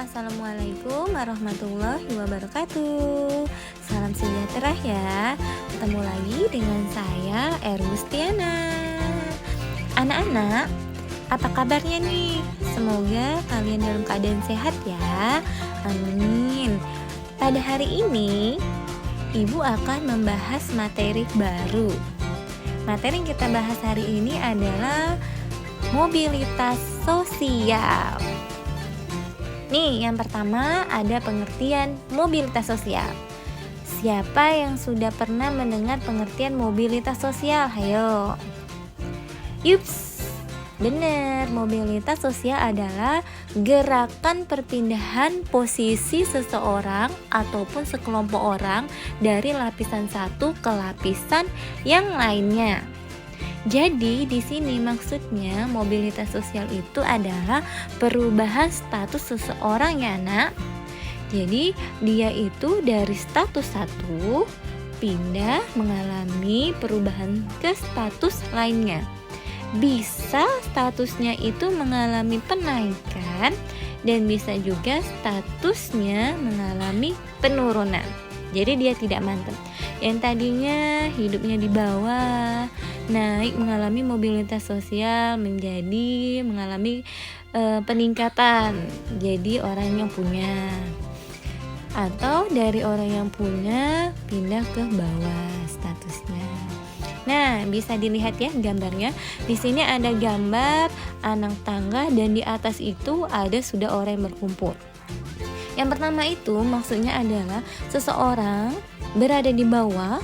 Assalamualaikum warahmatullahi wabarakatuh. Salam sejahtera ya. Ketemu lagi dengan saya Erwustiana. Anak-anak, apa kabarnya nih? Semoga kalian dalam keadaan sehat ya. Amin. Pada hari ini Ibu akan membahas materi baru. Materi yang kita bahas hari ini adalah mobilitas sosial. Nih, yang pertama ada pengertian mobilitas sosial. Siapa yang sudah pernah mendengar pengertian mobilitas sosial? Hayo. Yups, benar. Mobilitas sosial adalah gerakan perpindahan posisi seseorang ataupun sekelompok orang dari lapisan satu ke lapisan yang lainnya. Jadi di sini maksudnya mobilitas sosial itu adalah perubahan status seseorang ya nak. Jadi dia itu dari status satu pindah mengalami perubahan ke status lainnya. Bisa statusnya itu mengalami penaikan dan bisa juga statusnya mengalami penurunan. Jadi dia tidak mantap. Yang tadinya hidupnya di bawah, naik mengalami mobilitas sosial menjadi mengalami peningkatan. Jadi orang yang punya, atau dari orang yang punya pindah ke bawah statusnya. Nah, bisa dilihat ya gambarnya. Di sini ada gambar anak tangga dan di atas itu ada sudah orang yang berkumpul. Yang pertama itu maksudnya adalah seseorang berada di bawah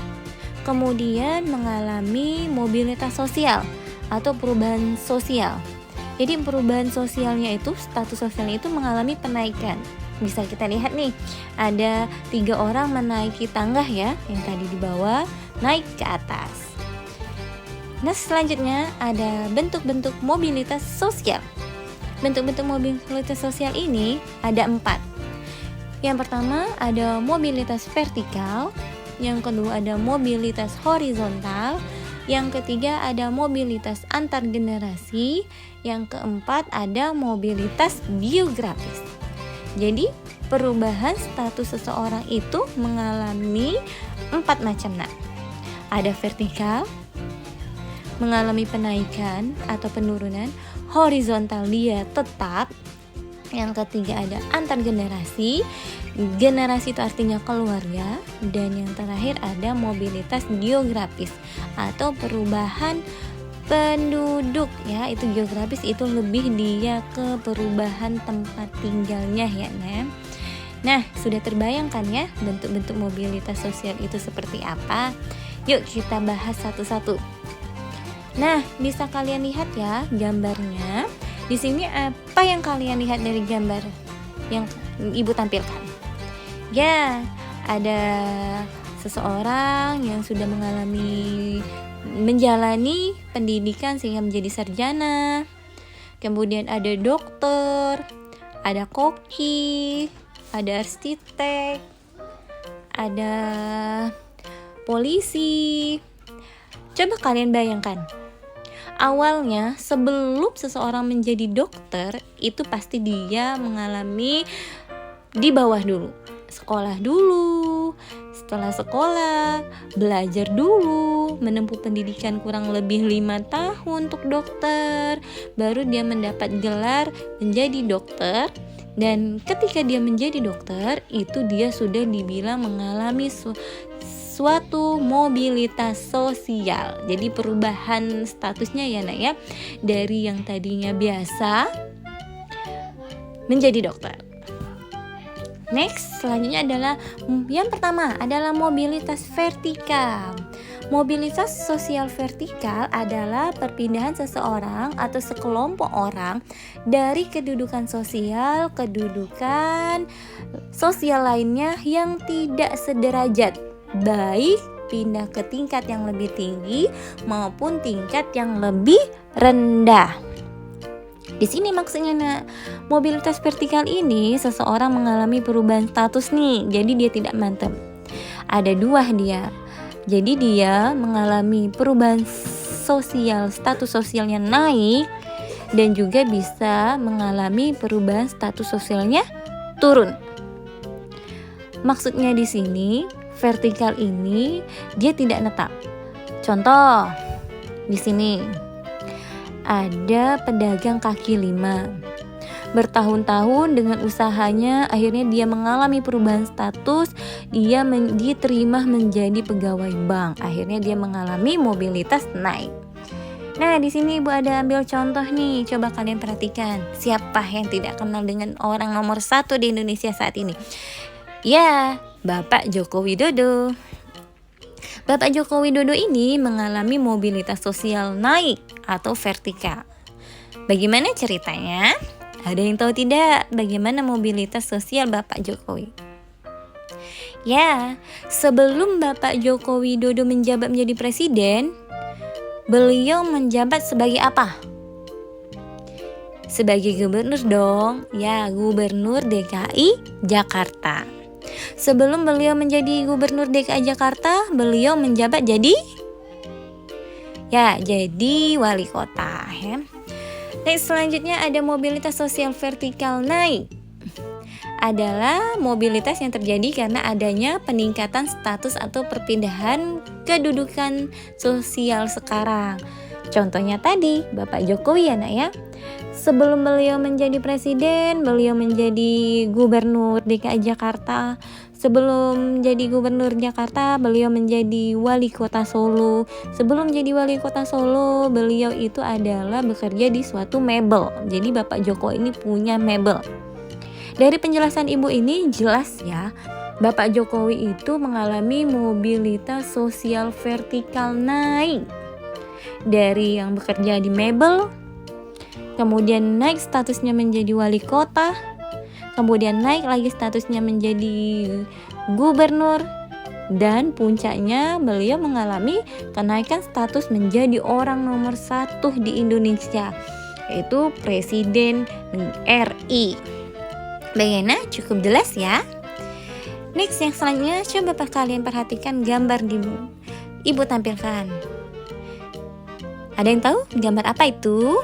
kemudian mengalami mobilitas sosial atau perubahan sosial. Jadi perubahan sosialnya itu, status sosialnya itu mengalami penaikan. Bisa kita lihat nih, ada 3 orang menaiki tangga ya, yang tadi di bawah naik ke atas. Nah, selanjutnya ada bentuk-bentuk mobilitas sosial. Bentuk-bentuk mobilitas sosial ini ada 4. Yang pertama ada mobilitas vertikal, yang kedua ada mobilitas horizontal, yang ketiga ada mobilitas antar generasi, yang keempat ada mobilitas geografis. Jadi perubahan status seseorang itu mengalami 4 macam nak. Ada vertikal, mengalami penaikan atau penurunan. Horizontal dia tetap. Yang ketiga ada antar generasi. Generasi itu artinya keluarga. Dan yang terakhir ada mobilitas geografis atau perubahan penduduk ya. Itu geografis itu lebih dia ke perubahan tempat tinggalnya ya Nam. Nah, sudah terbayangkan ya bentuk-bentuk mobilitas sosial itu seperti apa? Yuk kita bahas satu-satu. Nah, bisa kalian lihat ya gambarnya. Di sini apa yang kalian lihat dari gambar yang Ibu tampilkan? Ya, ada seseorang yang sudah menjalani pendidikan sehingga menjadi sarjana. Kemudian ada dokter, ada koki, ada arsitek, ada polisi. Coba kalian bayangkan. Awalnya sebelum seseorang menjadi dokter itu pasti dia mengalami di bawah dulu. Sekolah dulu, setelah sekolah belajar dulu, menempuh pendidikan kurang lebih 5 tahun untuk dokter, baru dia mendapat gelar menjadi dokter. Dan ketika dia menjadi dokter itu dia sudah dibilang mengalami suatu mobilitas sosial. Jadi perubahan statusnya ya nak ya, dari yang tadinya biasa menjadi dokter. Next, selanjutnya adalah yang pertama adalah mobilitas vertikal. Mobilitas sosial vertikal adalah perpindahan seseorang atau sekelompok orang dari kedudukan sosial lainnya yang tidak sederajat, baik pindah ke tingkat yang lebih tinggi maupun tingkat yang lebih rendah. Di sini maksudnya nak, mobilitas vertikal ini seseorang mengalami perubahan status nih, jadi dia tidak mantap. Ada 2 dia. Jadi dia mengalami perubahan sosial, status sosialnya naik dan juga bisa mengalami perubahan status sosialnya turun. Maksudnya di sini vertikal ini dia tidak netap. Contoh di sini ada pedagang kaki lima. Bertahun-tahun dengan usahanya, akhirnya dia mengalami perubahan status, dia diterima menjadi pegawai bank. Akhirnya dia mengalami mobilitas naik. Nah, di sini Ibu ada ambil contoh nih, coba kalian perhatikan. Siapa yang tidak kenal dengan orang nomor 1 di Indonesia saat ini? Ya, Bapak Joko Widodo. Bapak Joko Widodo ini mengalami mobilitas sosial naik atau vertikal. Bagaimana ceritanya? Ada yang tahu tidak bagaimana mobilitas sosial Bapak Jokowi? Ya, sebelum Bapak Joko Widodo menjabat menjadi presiden, beliau menjabat sebagai apa? Sebagai gubernur dong. Ya, gubernur DKI Jakarta. Sebelum beliau menjadi gubernur DKI Jakarta, beliau menjabat jadi wali kota ya. Next, selanjutnya ada mobilitas sosial vertikal naik. Adalah mobilitas yang terjadi karena adanya peningkatan status atau perpindahan kedudukan sosial sekarang. Contohnya tadi Bapak Jokowi ya nak ya. Sebelum beliau menjadi presiden, beliau menjadi gubernur DKI Jakarta. Sebelum jadi gubernur Jakarta, beliau menjadi wali kota Solo. Sebelum jadi wali kota Solo, beliau itu adalah bekerja di suatu mebel. Jadi Bapak Jokowi ini punya mebel. Dari penjelasan Ibu ini jelas ya, Bapak Jokowi itu mengalami mobilitas sosial vertikal naik. Dari yang bekerja di mebel, kemudian naik statusnya menjadi wali kota, kemudian naik lagi statusnya menjadi gubernur, dan puncaknya beliau mengalami kenaikan status menjadi orang nomor 1 di Indonesia, yaitu Presiden RI. Bagaimana? Cukup jelas ya? Next, yang selanjutnya coba kalian perhatikan gambar di Ibu tampilkan. Ada yang tahu gambar apa itu?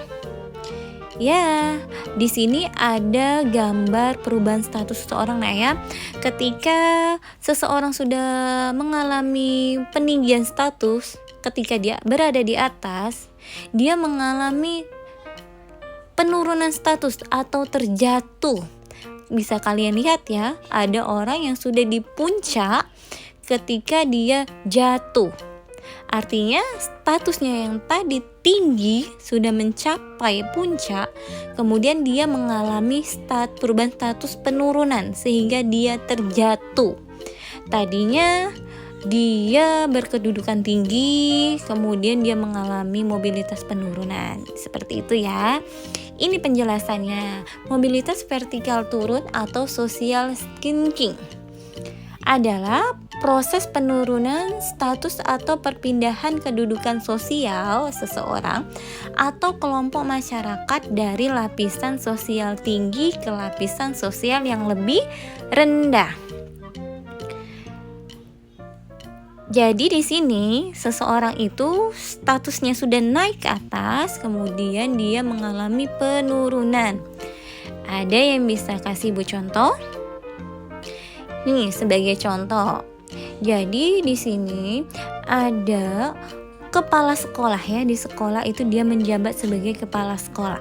Ya, di sini ada gambar perubahan status seseorang nah ya. Ketika seseorang sudah mengalami peninggian status, ketika dia berada di atas, dia mengalami penurunan status atau terjatuh. Bisa kalian lihat ya, ada orang yang sudah di puncak ketika dia jatuh. Artinya statusnya yang tadi tinggi sudah mencapai puncak, kemudian dia mengalami perubahan status penurunan sehingga dia terjatuh. Tadinya dia berkedudukan tinggi, kemudian dia mengalami mobilitas penurunan. Seperti itu ya. Ini penjelasannya. Mobilitas vertikal turun atau social shrinking adalah proses penurunan status atau perpindahan kedudukan sosial seseorang atau kelompok masyarakat dari lapisan sosial tinggi ke lapisan sosial yang lebih rendah. Jadi di sini seseorang itu statusnya sudah naik ke atas, kemudian dia mengalami penurunan. Ada yang bisa kasih Bu contoh? Nih sebagai contoh. Jadi di sini ada kepala sekolah ya, di sekolah itu dia menjabat sebagai kepala sekolah.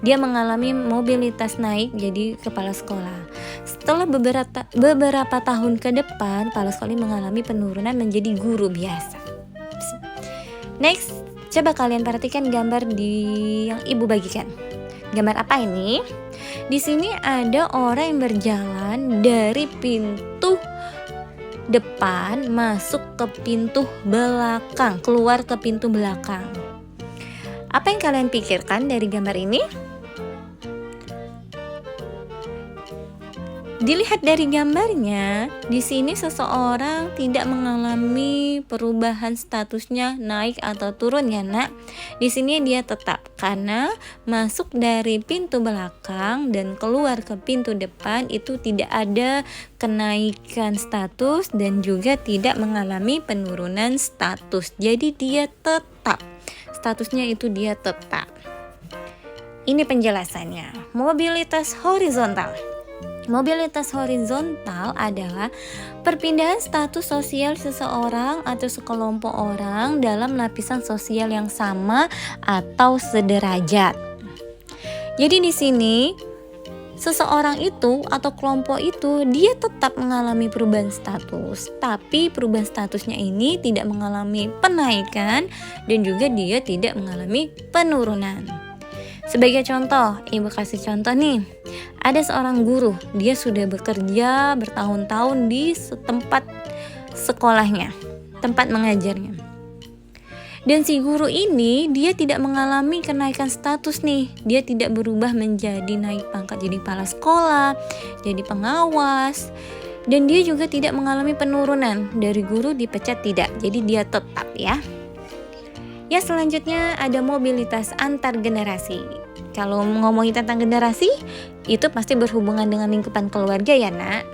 Dia mengalami mobilitas naik jadi kepala sekolah. Setelah beberapa tahun ke depan, kepala sekolah ini mengalami penurunan menjadi guru biasa. Next, coba kalian perhatikan gambar yang Ibu bagikan. Gambar apa ini? Di sini ada orang yang berjalan dari pintu depan masuk ke pintu belakang, keluar ke pintu belakang. Apa yang kalian pikirkan dari gambar ini? Dilihat dari gambarnya, di sini seseorang tidak mengalami perubahan statusnya naik atau turun ya nak. Di sini dia tetap karena masuk dari pintu belakang dan keluar ke pintu depan itu tidak ada kenaikan status dan juga tidak mengalami penurunan status. Jadi dia tetap, statusnya itu dia tetap. Ini penjelasannya. Mobilitas horizontal Mobilitas horizontal adalah perpindahan status sosial seseorang atau sekelompok orang dalam lapisan sosial yang sama atau sederajat. Jadi di sini seseorang itu atau kelompok itu dia tetap mengalami perubahan status, tapi perubahan statusnya ini tidak mengalami penaikan dan juga dia tidak mengalami penurunan. Sebagai contoh, Ibu kasih contoh nih. Ada seorang guru, dia sudah bekerja bertahun-tahun di tempat sekolahnya, tempat mengajarnya. Dan si guru ini dia tidak mengalami kenaikan status nih. Dia tidak berubah menjadi naik pangkat jadi kepala sekolah, jadi pengawas. Dan dia juga tidak mengalami penurunan, dari guru dipecat tidak. Jadi dia tetap ya. Ya, selanjutnya ada mobilitas antar generasi. Kalau ngomongin tentang generasi, itu pasti berhubungan dengan lingkupan keluarga ya nak.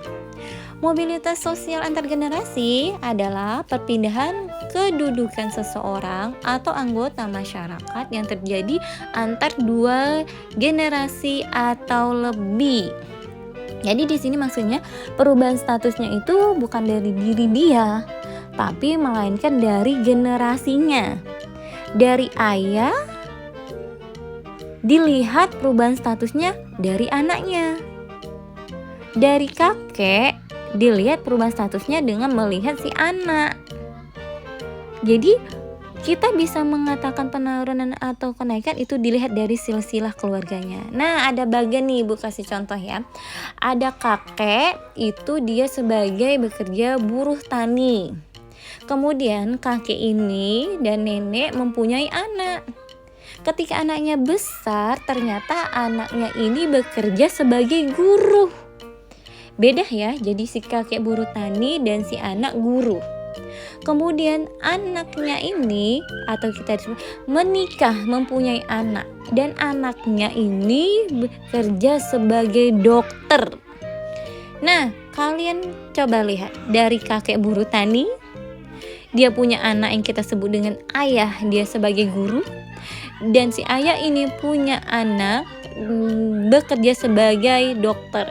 Mobilitas sosial antar generasi adalah perpindahan kedudukan seseorang atau anggota masyarakat yang terjadi antar dua generasi atau lebih. Jadi di sini maksudnya perubahan statusnya itu bukan dari diri dia, tapi melainkan dari generasinya. Dari ayah dilihat perubahan statusnya dari anaknya. Dari kakek dilihat perubahan statusnya dengan melihat si anak. Jadi kita bisa mengatakan penurunan atau kenaikan itu dilihat dari silsilah keluarganya. Nah, ada bagian nih Ibu kasih contoh ya. Ada kakek, itu dia sebagai bekerja buruh tani. Kemudian kakek ini dan nenek mempunyai anak. Ketika anaknya besar, ternyata anaknya ini bekerja sebagai guru. Beda ya, jadi si kakek buruh tani dan si anak guru. Kemudian anaknya ini atau kita menikah, mempunyai anak, dan anaknya ini bekerja sebagai dokter. Nah, kalian coba lihat dari kakek buruh tani, dia punya anak yang kita sebut dengan ayah, dia sebagai guru. Dan si ayah ini punya anak bekerja sebagai dokter.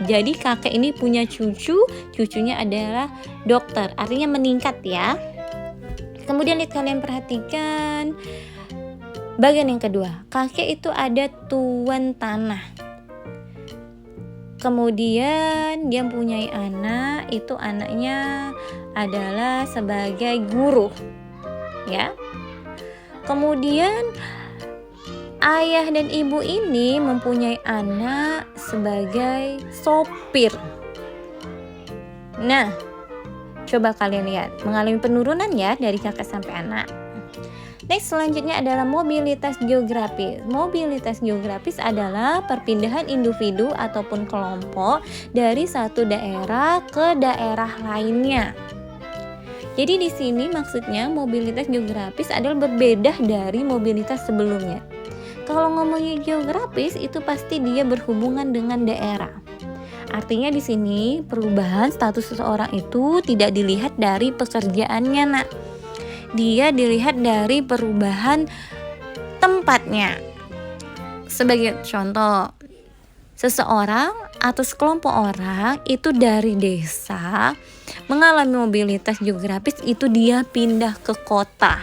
Jadi kakek ini punya cucu, cucunya adalah dokter. Artinya meningkat ya. Kemudian kalian perhatikan bagian yang kedua. Kakek itu ada tuan tanah. Kemudian dia mempunyai anak, itu anaknya adalah sebagai guru. Ya. Kemudian ayah dan ibu ini mempunyai anak sebagai sopir. Nah, coba kalian lihat, mengalami penurunan ya dari kakek sampai anak. Next, selanjutnya adalah mobilitas geografis. Mobilitas geografis adalah perpindahan individu ataupun kelompok dari satu daerah ke daerah lainnya. Jadi di sini maksudnya mobilitas geografis adalah berbeda dari mobilitas sebelumnya. Kalau ngomongin geografis itu pasti dia berhubungan dengan daerah. Artinya di sini perubahan status seseorang itu tidak dilihat dari pekerjaannya, nak. Dia dilihat dari perubahan tempatnya. Sebagai contoh, seseorang atau sekelompok orang itu dari desa mengalami mobilitas geografis, itu dia pindah ke kota.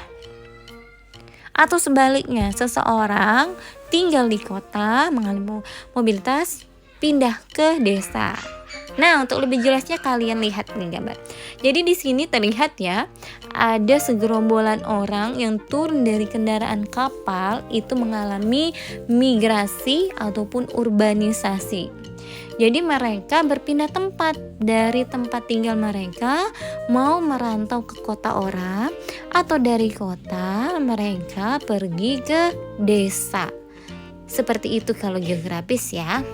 Atau sebaliknya, seseorang tinggal di kota mengalami mobilitas pindah ke desa. Nah, untuk lebih jelasnya kalian lihat nih gambar. Jadi di sini terlihat ya, ada segerombolan orang yang turun dari kendaraan kapal itu mengalami migrasi ataupun urbanisasi. Jadi mereka berpindah tempat dari tempat tinggal mereka, mau merantau ke kota orang, atau dari kota mereka pergi ke desa. Seperti itu kalau geografis ya.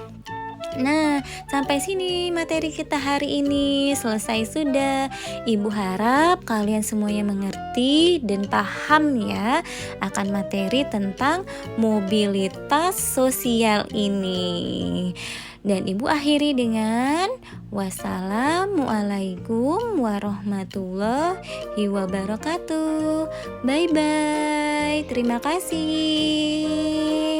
Nah, sampai sini materi kita hari ini selesai sudah. Ibu harap kalian semuanya mengerti dan paham ya akan materi tentang mobilitas sosial ini. Dan Ibu akhiri dengan wassalamualaikum warahmatullahi wabarakatuh. Bye bye. Terima kasih.